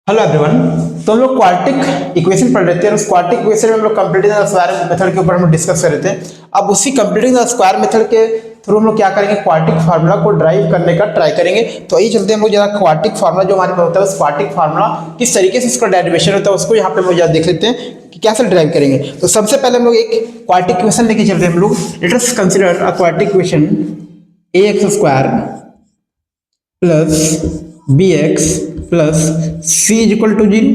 Hello everyone. तो हम लोग क्वाड्रेटिक इक्वेशन पढ़ रहे थे और उस क्वाड्रेटिक इक्वेशन में हम लोग कंप्लीटिंग द स्क्वायर मेथड के ऊपर हम डिस्कस कर रहे थे। अब उसी कंप्लीटिंग द स्क्वायर मेथड के थ्रू हम लोग क्या करेंगे, क्वाड्रेटिक फार्मूला को ड्राइव करने का ट्राई करेंगे। तो यही चलते हम लोग जरा क्वाड्रेटिक फार्मूला जो हमारे पास होता है उस क्वाड्रेटिक फार्मूला किस तरीके से उसका डेरिवेशन होता है उसको यहाँ पे हम लोग देख लेते हैं कि कैसे ड्राइव करेंगे। तो सबसे पहले हम लोग एक क्वाड्रेटिक इक्वेशन लेके चलते हैं। हम लोग let us consider a quadratic equation ax square plus bx plus c is equal to 0,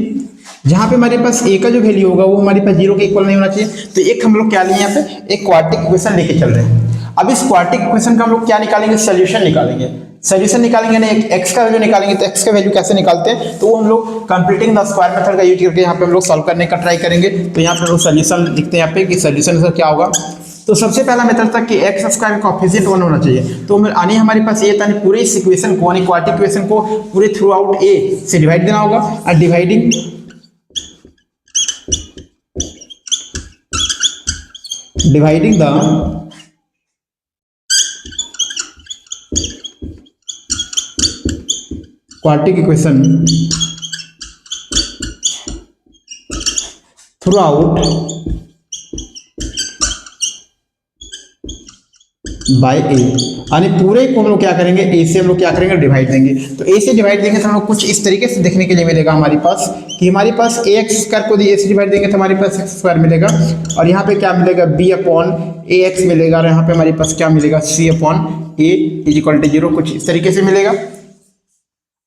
जहां पे हमारे पास a का जो वैल्यू होगा वो हमारे पास 0 के इक्वल नहीं होना चाहिए। तो एक हम लोग क्या लिए यहाँ पे एक क्वाड्रेटिक इक्वेशन लेके चल रहे हैं। अब इस क्वाड्रेटिक इक्वेशन का हम लोग क्या निकालेंगे, सोल्यूशन निकालेंगे। सोल्यूशन निकालेंगे ना x का वैल्यू निकालेंगे। तो x का वैल्यू कैसे निकालते हैं, तो वो हम लोग कंप्लीटिंग द स्क्वायर मेथड का यूज करके यहाँ पे हम लोग सॉल्व करने का ट्राई करेंगे। तो यहाँ पे हम लोग सोल्यूशन लिखते हैं यहाँ पे कि सोल्यूशन का क्या होगा। तो सबसे पहला मेथड था कि एक्स स्क्वायर का कोएफिशिएंट 1 होना चाहिए। तो आने हमारे पास ये था पूरे इस इक्वेशन को क्वाड्रेटिक इक्वेशन को पूरे थ्रू आउट ए से डिवाइड देना होगा। और dividing the quadratic equation throughout by a, यानी पूरे को हम लोग क्या करेंगे, ए से हम लोग क्या करेंगे डिवाइड देंगे। तो ए से डिवाइड देंगे तो हम लोग कुछ इस तरीके से देखने के लिए मिलेगा हमारे पास कि हमारे पास ए एक्स स्क्वायर को ए से डिवाइड देंगे तो हमारे पास एक्स स्क्वायर मिलेगा। और यहाँ पे क्या मिलेगा, बी अपॉन ए एक्स मिलेगा। और यहाँ पे हमारे पास क्या मिलेगा, c upon a is equal to 0, कुछ इस तरीके से मिलेगा।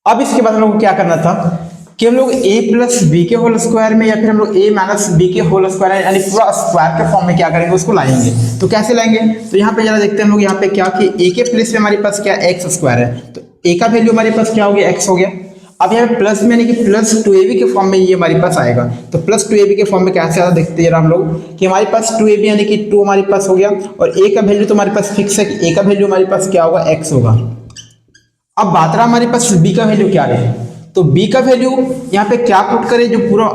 अब इसके बाद हम लोग को क्या करना था कि हम लोग a प्लस बी के होल स्क्वायर में या फिर हम लोग a माइनस बी के होल स्क्वायर यानी पूरा स्क्वायर के फॉर्म में क्या करेंगे, उसको लाएंगे। तो कैसे लाएंगे, तो यहाँ पे जरा देखते हैं हम लोग यहाँ पे क्या कि a के प्लेस में हमारे पास क्या एक्स स्क्वायर है। तो a का वैल्यू हमारे पास क्या हो गया, x हो गया। अब यहाँ पे प्लस में यानी कि प्लस 2ab के फॉर्म में ये हमारे पास आएगा। तो प्लस 2ab के फॉर्म में कैसे आता देखते हैं हम लोग कि हमारे पास 2ab यानी कि 2 हमारे पास हो गया। और a का वैल्यू तो हमारे पास फिक्स है कि a का वैल्यू हमारे पास क्या होगा, x होगा। अब बात रहा हमारे पास b का वैल्यू क्या है। तो b का वैल्यू यहाँ पे क्या पुट करें, जो पूरा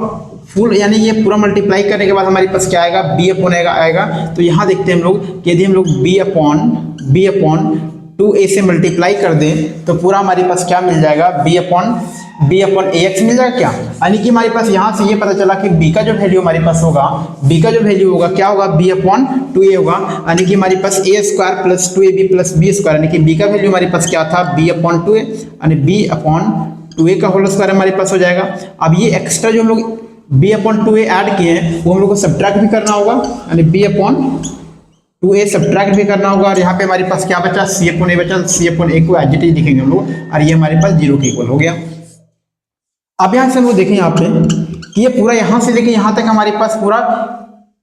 फुल यानी ये पूरा मल्टीप्लाई करने के बाद हमारे पास क्या आएगा, b अपॉन आएगा। तो यहाँ देखते हैं हम लोग कि यदि हम लोग b अपॉन 2a से मल्टीप्लाई कर दें तो पूरा हमारे पास क्या मिल जाएगा, b अपॉन ax मिल जाएगा क्या। यानी कि हमारे पास यहाँ से ये पता चला कि b का जो वैल्यू हमारे पास होगा, b का जो वैल्यू होगा क्या होगा, b अपॉन 2a होगा। यानी कि हमारे पास a square plus 2ab plus b square, यानी कि b का वैल्यू हमारे पास क्या था, b अपॉन 2a, यानी b अपॉन 2a का होल स्क्वायर हमारे पास हो जाएगा। अब ये एक्स्ट्रा जो हम लोग b अपॉन 2a ऐड किए हैं वो हम लोग को सब्ट्रैक्ट भी करना होगा, यानी b अपॉन 2a सब्ट्रैक्ट भी करना होगा। और यहाँ पे हमारे पास क्या बचा, c अपॉन a बचा। c अपॉन a को एज इट इज लिखेंगे हम लोग और ये हमारे पास 0 के इक्वल हो गया। अब यहाँ से हम लोग देखें यहाँ पे कि ये पूरा यहाँ से लेके यहाँ तक हमारे पास पूरा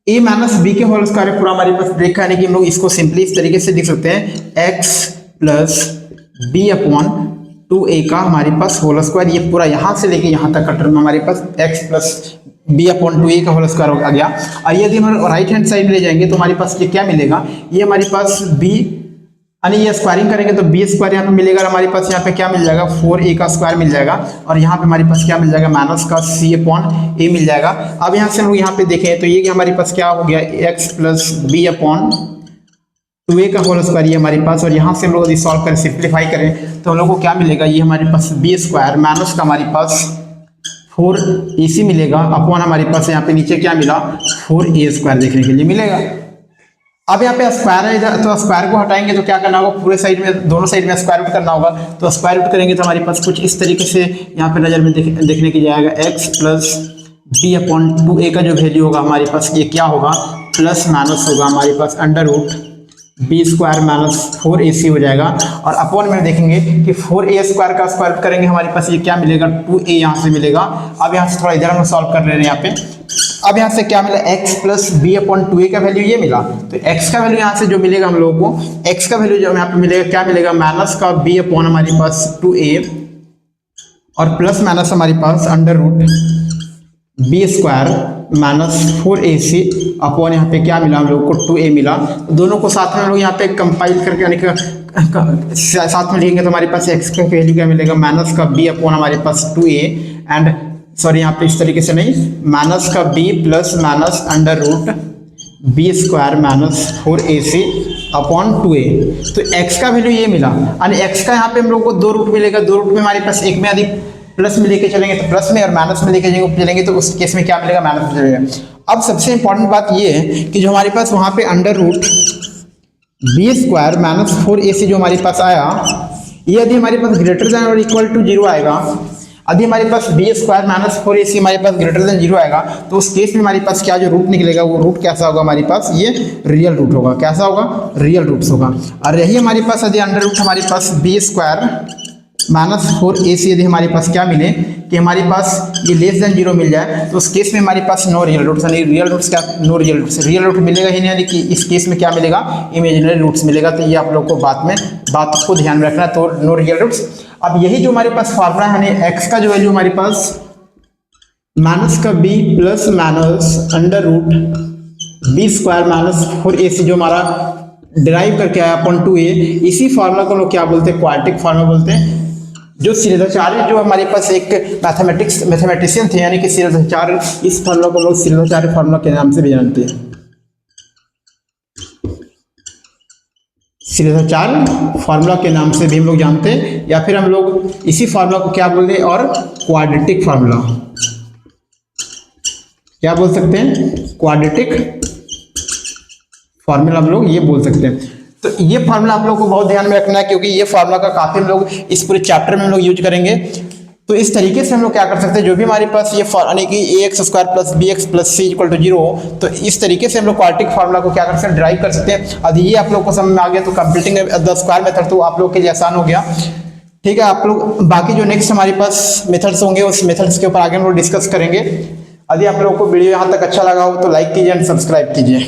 a माइनस बी के होल स्क्वायर पूरा हमारे पास देखा है कि हम लोग इसको सिंपली इस तरीके से लिख सकते हैं, x plus B upon 2a का हमारे पास होल स्क्वायर। ये पूरा यहाँ से लेके यहाँ तक का टर्म हमारे पास x plus B upon 2a का होल स्क्वायर आ गया। और यदि हम राइट हैंड साइड ले जाएंगे तो हमारे पास ये क्या मिलेगा, ये हमारे पास b यानी ये स्क्वायरिंग करेंगे तो b स्क्वायर यहाँ पे मिलेगा। और हमारे पास यहाँ पे क्या मिल जाएगा, 4a का स्क्वायर मिल जाएगा। और यहाँ पे हमारे पास क्या मिल जाएगा, माइनस का c अपॉन a मिल जाएगा। अब यहाँ से हम लोग यहाँ पे देखें तो ये हमारे पास क्या हो गया, x plus B upon 2a का होल स्क्वायर ये हमारे पास। और यहाँ से हम लोग यदि सॉल्व करें, सिंप्लीफाई करें तो हम लोग को क्या मिलेगा, ये हमारे पास b स्क्वायर माइनस का हमारे पास 4ac मिलेगा अपॉन हमारे पास यहाँ पे नीचे क्या मिला, 4a स्क्वायर देखने के लिए मिलेगा। अब यहाँ पे स्क्वायर है इधर, तो स्क्वायर को हटाएंगे तो क्या करना होगा, पूरे साइड में दोनों साइड में स्क्वायर रूट करना होगा। तो स्क्वायर रूट करेंगे तो हमारे पास कुछ इस तरीके से यहाँ पे नजर में देखने के लिए आएगा, x plus B upon 2a का जो वैल्यू होगा हमारे पास ये क्या होगा, प्लस माइनस होगा हमारे पास under root B square minus 4ac हो जाएगा। और अपॉन में देखेंगे कि 4a स्क्वायर का स्क्वायर रूट करेंगे हमारे पास ये क्या मिलेगा, 2a यहाँ से मिलेगा। अब यहाँ से थोड़ा इधर हम सॉल्व कर ले रहे हैं यहाँ पे। अब यहाँ से क्या मिला, x plus B upon 2a का वैल्यू ये मिला। तो x का वैल्यू यहाँ से जो मिलेगा हम लोगों को, x का वैल्यू जो यहाँ पे मिलेगा क्या मिलेगा, माइनस का b अपॉन हमारे पास 2a और प्लस माइनस हमारे पास under root B square minus 4ac upon यहाँ पे क्या मिला हम लोग को, 2a मिला। तो दोनों को साथ में हम लोग यहाँ पे कंपाइल करके यानी साथ में लिखेंगे तो हमारे पास x का वैल्यू क्या मिलेगा, माइनस का b अपॉन हमारे पास 2a एंड सॉरी यहाँ पे इस तरीके से नहीं, माइनस का b plus minus under root B square minus 4ac upon 2a। तो x का वैल्यू ये मिला। यानी x का यहाँ पे हम लोग को 2 रूट मिलेगा, 2 रूट में हमारे पास एक में अधिक प्लस में लेके चलेंगे तो प्लस में, और माइनस में लेके चलेंगे तो उस केस में क्या मिलेगा, माइनस में चलेगा। अब सबसे इंपॉर्टेंट बात ये है कि जो हमारे पास वहाँ पे under root B square minus 4ac जो हमारे पास आया, ये यदि हमारे पास ग्रेटर देन और इक्वल टू 0 आएगा, यदि हमारे पास बी स्क्वायर माइनस 4ac हमारे पास ग्रेटर देन 0 आएगा, तो उस केस में हमारे पास क्या जो रूट निकलेगा वो रूट कैसा होगा हमारे पास, ये रियल रूट होगा। कैसा होगा, रियल रूट्स होगा। और यही हमारे पास यदि अंडर रूट हमारे पास बी स्क्वायर माइनस 4ac यदि हमारे पास क्या मिले कि हमारे पास ये लेस देन 0 मिल जाए, तो उस केस में हमारे पास नो रियल रूट्स, यानी रियल रूट्स क्या, no real roots, real root मिलेगा ही नहीं, यानी कि इस केस में क्या मिलेगा, इमेजिनरी रूट्स मिलेगा। तो ये आप लोग को बात को ध्यान में रखना है, तो नो रियल रूट्स। अब यही जो हमारे पास फार्मूला है, यानी एक्स का जो वैल्यू हमारे पास माइनस का B plus minus under root B square minus 4ac जो हमारा डिराइव करके आया अपॉन 2a, इसी फार्मूला को लोग क्या बोलते हैं, क्वाड्रेटिक फार्मूला बोलते हैं। जो श्रीधराचार्य जो हमारे पास एक मैथमेटिशियन थे, यानी कि श्रीधराचार्य, इस फार्मूला को लोग श्रीधराचार्य फार्मूला के नाम से भी जानते हैं। श्रीधराचार्य फार्मूला के नाम से भी हम लोग जानते हैं, या फिर हम लोग इसी फार्मूला को क्या बोलते हैं, और क्वाड्रेटिक फार्मूला क्या बोल सकते हैं, क्वाड्रेटिक फार्मूला हम लोग ये बोल सकते हैं। तो ये फार्मूला आप लोग को बहुत ध्यान में रखना है, क्योंकि ये फार्मूला का काफी हम लोग इस पूरे चैप्टर में हम लोग यूज करेंगे। तो इस तरीके से हम लोग क्या कर सकते हैं, जो भी हमारे पास ये यानी कि ax square plus bx plus c equal to 0, तो इस तरीके से हम लोग क्वाड्रेटिक फार्मूला को क्या कर सकते हैं, ड्राइव कर सकते हैं। अब ये आप लोग को समझ में आ गया तो कंप्लीटिंग द स्क्वायर मेथड तो आप लोग के लिए आसान हो गया। ठीक है, आप लोग बाकी जो नेक्स्ट हमारे पास मेथड्स होंगे उस मेथड्स के ऊपर आगे हम लोग डिस्कस करेंगे। यदि आप लोगों को वीडियो यहाँ तक अच्छा लगा हो तो लाइक कीजिए एंड सब्सक्राइब कीजिए।